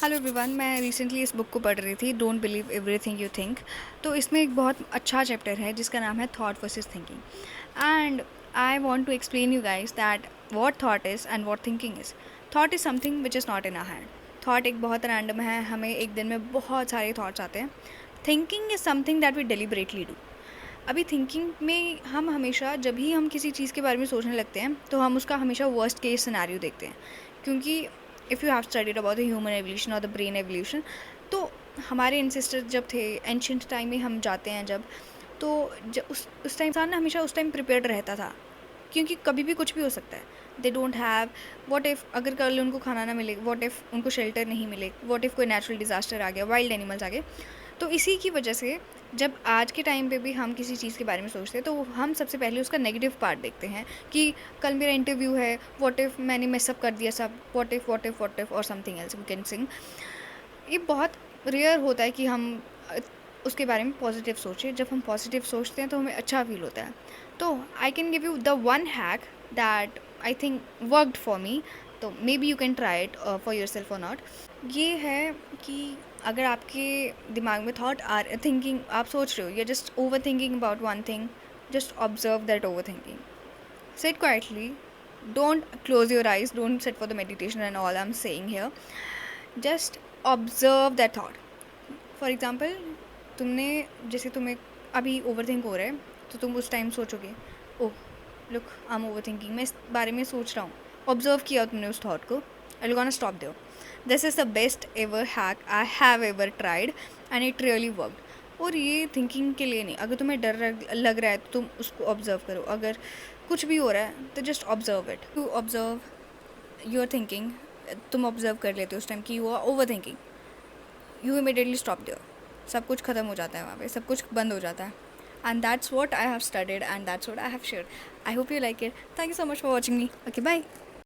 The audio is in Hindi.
हेलो एवरीवन, मैं रिसेंटली इस बुक को पढ़ रही थी, don't believe everything you think. तो इसमें एक बहुत अच्छा चैप्टर है जिसका नाम है thought versus thinking. And I want to explain you guys that what thought is and what thinking is. Thought is something which is not in our hand. Thought एक बहुत रैंडम है, हमें एक दिन में बहुत सारे थॉट्स आते हैं। Thinking is something that we deliberately do. अभी थिंकिंग में हम हमेशा जब भी हम किसी चीज़ के बारे में सोचने लगते हैं तो हम उसका हमेशा वर्स्ट केस सिनेरियो देखते हैं, क्योंकि if you have studied about the human evolution और द ब्रेन एवोल्यूशन, तो हमारे एंसेस्टर जब थे एंशियंट टाइम में हम जाते हैं जब, तो उस टाइम इंसान ना हमेशा उस टाइम प्रिपेयर्ड रहता था, क्योंकि कभी भी कुछ भी हो सकता है। They don't have, what if अगर कल उनको खाना ना मिले, व्हाट इफ़ उनको शेल्टर नहीं मिले, व्हाट इफ़ कोई नेचुरल डिज़ास्टर आ गया, वाइल्ड एनिमल्स आ गए। तो इसी की वजह से जब आज के टाइम पे भी हम किसी चीज़ के बारे में सोचते हैं तो हम सबसे पहले उसका नेगेटिव पार्ट देखते हैं कि कल मेरा इंटरव्यू है, व्हाट इफ़ मैंने मिसअप कर दिया सब, व्हाट इफ़ और something else we can sing. ये बहुत रेयर होता है कि हम उसके बारे में पॉजिटिव सोचें। जब हम पॉजिटिव सोचते हैं तो हमें अच्छा फील होता है। तो I can give you the one hack that I think worked for me, तो maybe you can try it for yourself और नॉट। ये है कि अगर आपके दिमाग में थॉट आर थिंकिंग, आप सोच रहे हो, या just over thinking about one thing, just observe that over thinking. Sit quietly, don't close your eyes, don't sit for the meditation and all I'm saying here. Just observe that thought. For example, तुमने, जैसे तुम्हें अभी ओवर थिंक हो रहा है, तो तुम उस टाइम सोचोगे, oh look I am over thinking, मैं इस बारे में सोच रहा हूँ। ऑब्जर्व किया तुमने उस थॉट को, I will gonna stop there. This is the best ever hack I have ever tried and it really worked. और ये थिंकिंग के लिए नहीं, अगर तुम्हें डर लग रहा है तो तुम उसको ऑब्जर्व करो। अगर कुछ भी हो रहा है तो just observe it. To observe your thinking, तुम ऑब्जर्व कर लेते हो उस टाइम कि you are overthinking, you immediately stop there. सब कुछ ख़त्म हो जाता है वहाँ पे, सब कुछ बंद हो जाता है। And that's what I have studied and that's what I have shared. I hope you like it. Thank you so much for watching me. Okay bye.